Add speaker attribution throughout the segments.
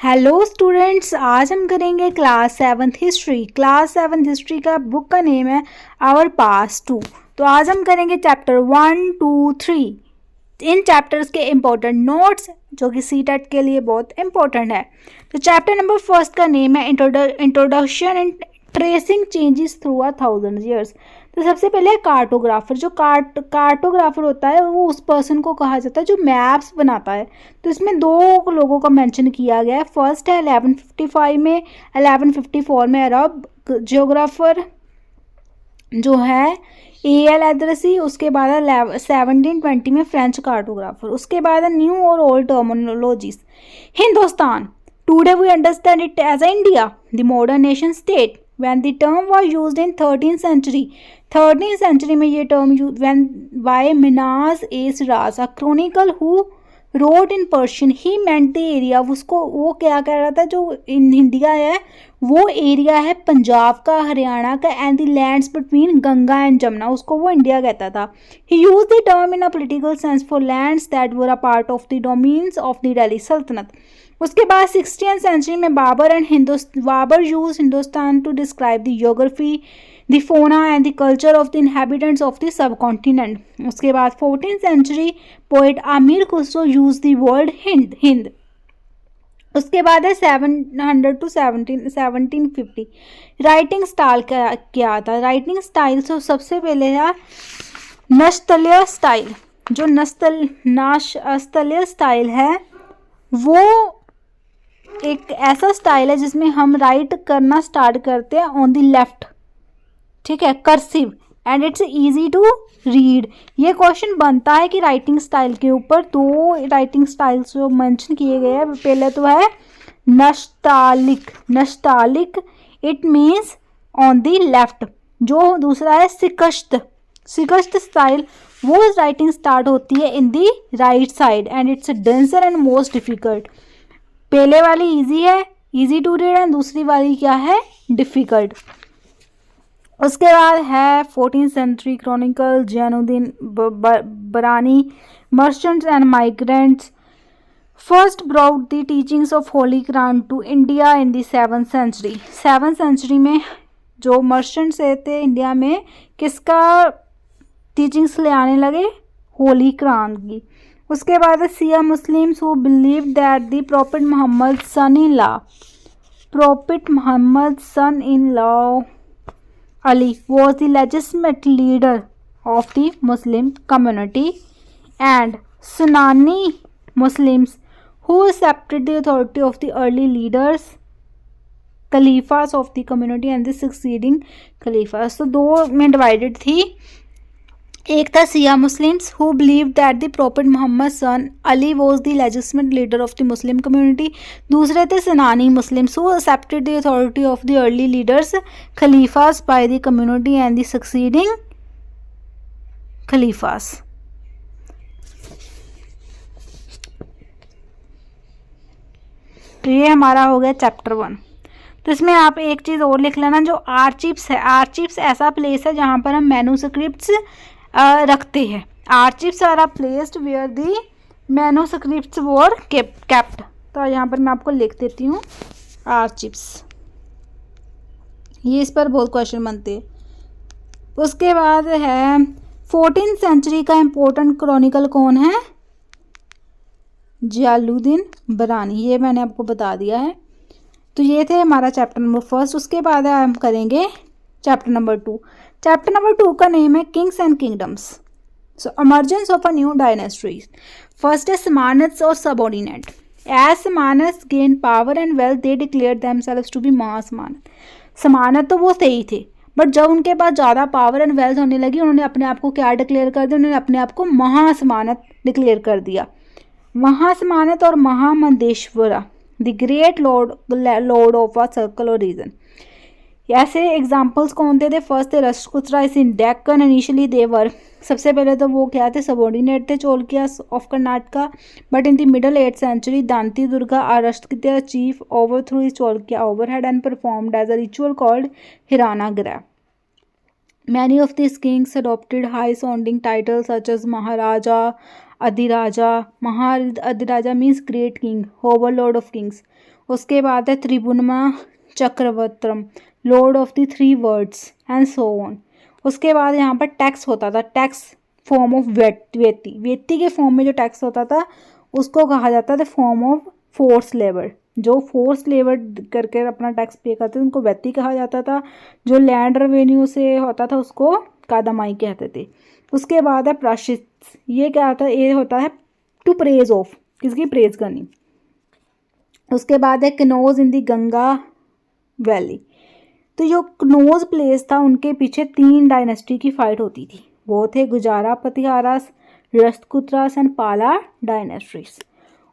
Speaker 1: Hello students, आज हम करेंगे class 7th history. Class 7th history का बुक का नेम है आवर पास्ट टू। तो आज हम करेंगे चैप्टर 1, 2, 3। इन चैप्टर्स के इम्पोर्टेंट नोट्स जो कि सीटेट के लिए बहुत इम्पोर्टेंट है। तो चैप्टर नंबर फर्स्ट का नेम है introduction and tracing changes through 1000 years. तो सबसे पहले कार्टोग्राफर। जो कार्टोग्राफर होता है वो उस पर्सन को कहा जाता है जो मैप्स बनाता है। तो इसमें दो लोगों का मेंशन किया गया है। फर्स्ट है 1155 में, 1154 में अरब जियोग्राफर जो है A.L. एड्रेसी। उसके बाद 1720 में फ्रेंच कार्टोग्राफर। उसके बाद न्यू और old terminologies. Hindustan, today we understand it as India, the modern nation state. When the term was used in 13th century, 13th century में ये term when by Minaz A. Siraz, a chronicle who wrote in Persian, he meant the area। उसको वो क्या कह रहा था, जो India है वो एरिया है पंजाब का, हरियाणा का, and the lands between Ganga and Jamuna, उसको वो इंडिया कहता था। He use the term in a political sense for lands that were a part of the domains of the Delhi Sultanate. उसके बाद 16th सेंचुरी में Babur use Hindustan to describe the geography, the fauna and the culture of the inhabitants of the subcontinent. उसके बाद 14th century poet Amir Khusro use the word Hind. उसके बाद है 700 to 1750। Writing style क्या था? राइटिंग स्टाइल से सबसे पहले है नस्तलीय स्टाइल। जो नस्तलीय स्टाइल है वो एक ऐसा स्टाइल है जिसमें हम राइट करना स्टार्ट करते हैं ऑन द लेफ्ट, ठीक है, cursive, and it's easy to read. ये क्वेश्चन बनता है कि राइटिंग स्टाइल के ऊपर दो राइटिंग स्टाइल्स जो मेंशन किए गए हैं। पहले तो है Nastaliq, it means on the left. जो दूसरा है सिकस्त स्टाइल, वो राइटिंग स्टार्ट होती है in the right side and it's denser and most difficult. पहले वाली इजी है, इजी टू रीड, एंड दूसरी वाली क्या है, डिफिकल्ट। उसके बाद है 14th century chronicle, Zainuddin Barani, merchants and migrants first brought the teachings of holy Quran to India in the 7th century. 7th century में जो मर्चेंट्स थे इंडिया में, किसका टीचिंग्स ले आने लगे, होली कुरान की। उसके बाद Shia Muslims who believe that the prophet Mohammad son in law Ali was the legitimate leader of the Muslim community, and Sunni Muslims who accepted the authority of the early leaders, Khalifas of the community and the succeeding Khalifas। तो दो में divided थी। एक था Shia Muslims who believe that the prophet Mohammad son Ali was the legislative leader of the Muslim community. दूसरे थे Sunni Muslims who accepted the authority of the early leaders khalifas by the community and the succeeding khalifas. तो ये हमारा हो गया chapter 1। तो इसमें आप एक चीज़ और लिख लेना, जो आर्चीव्स है, आर्चीव्स ऐसा प्लेस है जहाँ पर हम मैन्युस्क्रिप्ट्स रखते हैं। Archives are placed where the manuscripts were kept. तो यहाँ पर मैं आपको लिख देती हूँ आर्चीव्स, ये इस पर बहुत क्वेश्चन बनते हैं। उसके बाद है 14th सेंचुरी का इम्पोर्टेंट क्रॉनिकल कौन है, जलालुद्दीन बरानी। ये मैंने आपको बता दिया है। तो ये थे हमारा चैप्टर नंबर फर्स्ट। उसके बाद हम करेंगे चैप्टर नंबर 2। चैप्टर नंबर 2 का नेम है kings and kingdoms. So emergence of a new dynasty. First है समानत्स और subordinate. As samantas gain power and wealth they declare themselves to be mahasamanta. Samanta तो वो सही थे, बट जब उनके पास ज़्यादा पावर एंड वेल्थ होने लगी, उन्होंने अपने आप को क्या डिक्लेयर कर दिया, उन्होंने अपने आप को महासमानत डिक्लेयर कर दिया। महासमानत और mahamandeshwara, the great lord of a circle और रीजन। ऐसे एग्जाम्पल्स कौन थे? फर्स्ट थे राष्ट्रकूटरा इन डेक्कन। इनिशियली देवर, सबसे पहले तो वो क्या थे, सबऑर्डिनेट थे Chalukyas of Karnataka, but in the middle 8th century Danti Durga आरष्ट्किया chief over through his Chalukya overhead and performed as a ritual called हिरानाग्रह। Many of these kings adopted high-sounding titles such as Maharaja, adhiraja, adhiraja means great king, overlord of kings. उसके बाद है त्रिभुवनमा चक्रवर्तम, lord of the three words and so on. उसके बाद यहाँ पर टैक्स होता था, tax form of vetti, vetti के फॉर्म में जो टैक्स होता था उसको कहा जाता था फॉर्म ऑफ फोर्स लेबर। जो फोर्स लेबर करके अपना टैक्स पे करते थे उनको वेती कहा जाता था। जो लैंड रेवेन्यू से होता था उसको कादमाई कहते थे। उसके बाद है प्राश्चित, ये क्या होता है, ये होता है टू प्रेज ऑफ, किसकी प्रेज करनी। उसके बाद है कनौज इन दी गंगा वैली। तो जो कनौज प्लेस था उनके पीछे 3 डायनेस्टी की फाइट होती थी, वो थे गुजारा पतिहारास, राष्ट्रकूतरास एंड पाला डायनेस्टीज।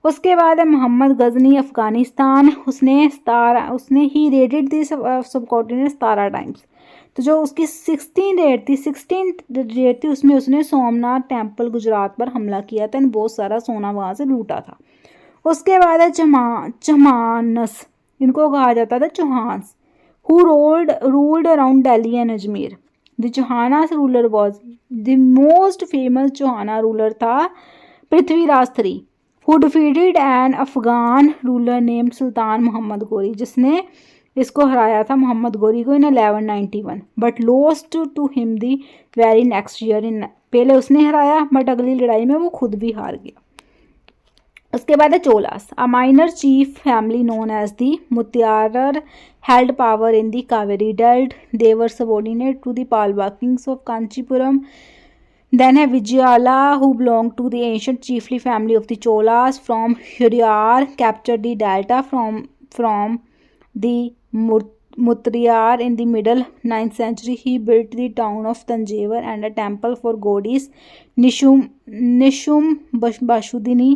Speaker 1: उसके बाद है मोहम्मद गजनी अफगानिस्तान, उसने ही रेडेड दी सबकॉन्टिनेंट 17 टाइम्स। तो जो उसकी 16 रेड थी उसमें उसने सोमनाथ टेम्पल गुजरात पर हमला किया था, बहुत सारा सोना वहाँ से लूटा था। उसके बाद है चमानस, इनको कहा जाता था Chauhans, who ruled around Delhi and Ajmer. The Chauhanas ruler was the most famous Chauhana ruler था Prithviraj III, who defeated an Afghan ruler named सुल्तान मोहम्मद गोरी, जिसने इसको हराया था मोहम्मद गोरी को इन 1191, but lost to him the very next year in, पहले उसने हराया but अगली लड़ाई में वो खुद भी हार गया। उसके बाद है Cholas, a minor chief family known as the Muttaraiyar held power in the Kaveri Delta. They were subordinate to the Palwa kings of Kanchipuram. Then है Vijayala, who belonged to the ancient chiefly family of the Cholas from Huriyar, captured the delta from the Mutriyar in the middle 9th century. He built the town of Tanjore and a temple for goddess Nishum Bashudini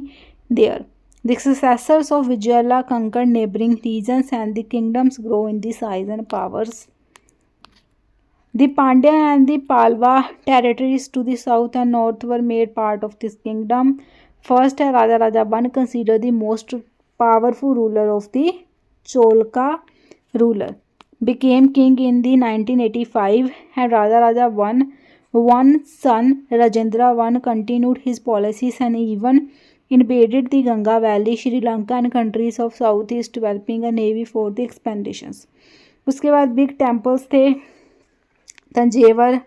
Speaker 1: there. The successors of Vijayala conquered neighboring regions and the kingdoms grow in the size and powers. The Pandya and the Palwa territories to the south and north were made part of this kingdom. First Raja Raja I, considered the most powerful ruler of the Cholka ruler, became king in the 1985, and Raja Raja one son Rajendra I continued his policies and even invaded the Ganga Valley, Sri Lanka and countries of southeast, developing a navy for the expeditions. उसके बाद big temples थे, तंजेवर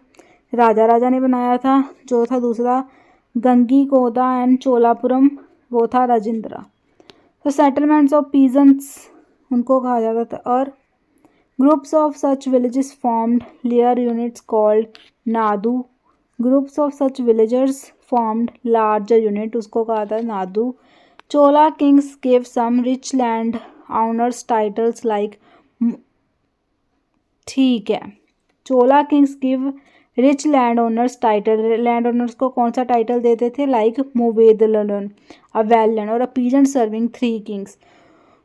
Speaker 1: राजा राजा ने बनाया था, जो था दूसरा गंगी कोदा एंड चोलापुरम, वो था राजेंद्रा। तो सेटलमेंट्स ऑफ पीजेंट्स उनको कहा जाता था, और groups of such villages formed layer units called nadu. Groups of such villagers formed larger unit, उसको कहा था nadu. Chola kings gave some rich land owners titles like, ठीक है, Chola kings give rich land owners title, land owners को कौन सा title देते थे, लाइक मोवेदलन, अ वेलन और अ पीजेंट सर्विंग 3 किंग्स।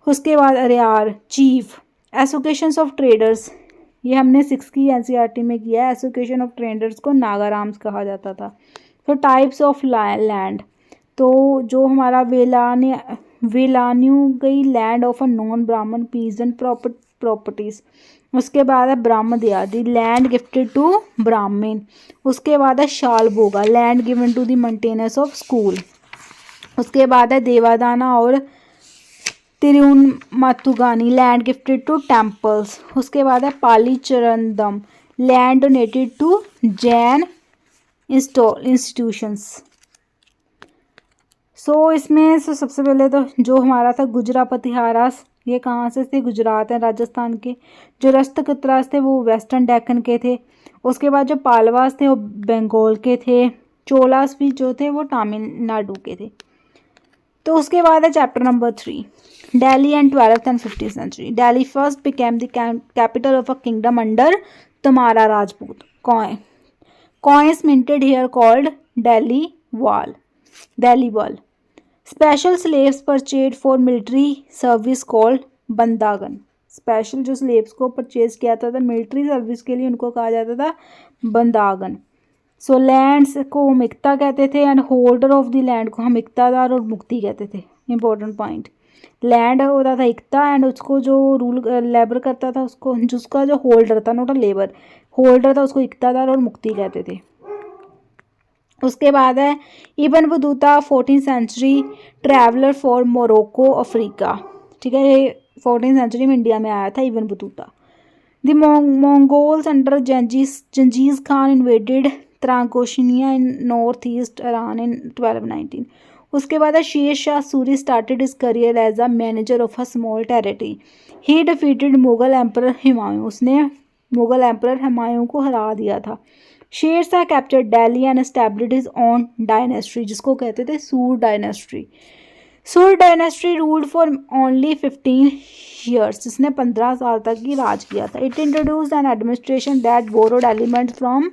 Speaker 1: उसके बाद अरियार चीफ, एसोसिएशंस ऑफ ट्रेडर्स, ये हमने 6 की एनसीईआरटी में किया है। एसोसिएशन ऑफ ट्रेडर्स को नागाराम्स कहा जाता था। तो टाइप्स ऑफ लैंड, तो जो हमारा वेलान्यू गई land of a non Brahmin peasant properties. उसके बाद है brahmadeya, the land gifted to Brahmin. उसके बाद है shalabhoga, land given to the maintenance of school. उसके बाद है देवादाना और tirunamattukkani, land gifted to temples. उसके बाद है pallichchhandam, land donated to Jain institutions. So इसमें सबसे पहले तो जो हमारा था गुजरा पतिहारास, ये कहाँ से थे, गुजरात है राजस्थान के। जो राष्ट्रकूतरास थे वो वेस्टर्न डेक्कन के थे। उसके बाद जो पालवास थे वो बंगाल के थे। चोलास भी जो थे वो तमिलनाडु के थे। तो उसके बाद है chapter number 3, Delhi and 12th and 15th century. Delhi first became the capital of a kingdom under Tomara Rajput. Coins minted here called Delhi Wall. Special slaves purchased for military service called bandagan. Special जो slaves को purchase किया था military service के लिए, उनको कहा जाता था बंदागन। सो लैंड्स को हम इक्ता कहते थे and holder of the land को हम इक्तादार और मुक्ति कहते थे। इंपॉर्टेंट पॉइंट, लैंड होता था इक्ता एंड उसको जो रूल लेबर करता था उसको, जिसका जो होल्डर था, नोट लेबर, होल्डर था, उसको इक्तादार और मुक्ति कहते थे। उसके बाद है Ibn Battuta 14th century traveller for Morocco Africa, ठीक है, ये 14th सेंचुरी में इंडिया में आया था Ibn Battuta. The Mongols under Genghis Khan invaded Transoxiana in north east Iran in 1219। उसके बाद है Sher Shah Suri started his career as a manager of a small territory. He defeated Mughal emperor Humayun, उसने मुगल एम्पर हुमायूं को हरा दिया था। Sher Shah capture Delhi and established his own dynasty, जिसको कहते थे Sur dynasty. Sur dynasty ruled for only 15 years, जिसने 15 साल तक ही राज किया था। It introduced an administration that borrowed elements from,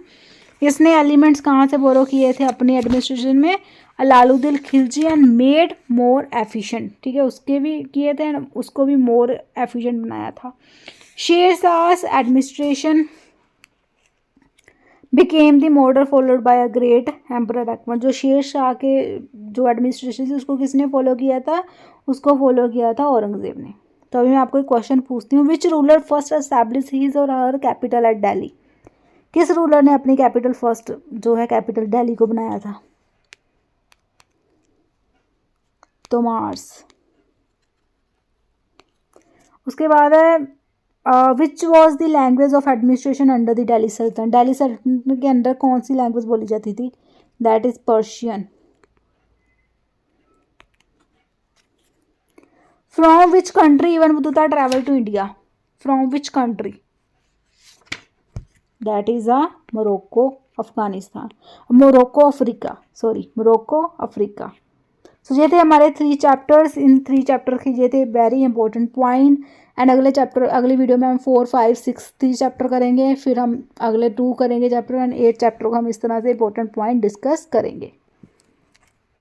Speaker 1: इसने एलिमेंट्स कहाँ से बोरो किए थे अपनी एडमिनिस्ट्रेशन में, Alauddin Khilji and made more efficient, ठीक है, उसके भी किए थे, उसको भी मोर एफिशिएंट बनाया था। Sher Shah administration became the model followed by a great emperor Akbar, जो शेर शाह के जो एडमिनिस्ट्रेशन थी उसको किसने फॉलो किया था, उसको फॉलो किया था औरंगजेब ने। तो अभी मैं आपको एक क्वेश्चन पूछती हूँ, which ruler first establish his और हर कैपिटल एट दिल्ली, किस रूलर ने अपनी कैपिटल फर्स्ट जो है कैपिटल दिल्ली को बनाया था? तोमार्स। उसके बाद है which was the language of administration under the Delhi सल्तनत, दिल्ली सल्तनत के अंदर कौन सी लैंग्वेज बोली जाती थी? That is Persian. From which country Ibn Battuta travel to India, from which country? That is a Morocco Afghanistan, Morocco Africa, sorry Morocco Africa. So ये थे हमारे 3 चैप्टर्स, इन 3 चैप्टर के ये थे वेरी इंपॉर्टेंट पॉइंट। एंड अगले चैप्टर, अगली video में हम 4, 5, 6 3 चैप्टर करेंगे, फिर हम अगले 2 करेंगे चैप्टर, एंड 8 चैप्टर को हम इस तरह से इंपॉर्टेंट पॉइंट डिस्कस करेंगे।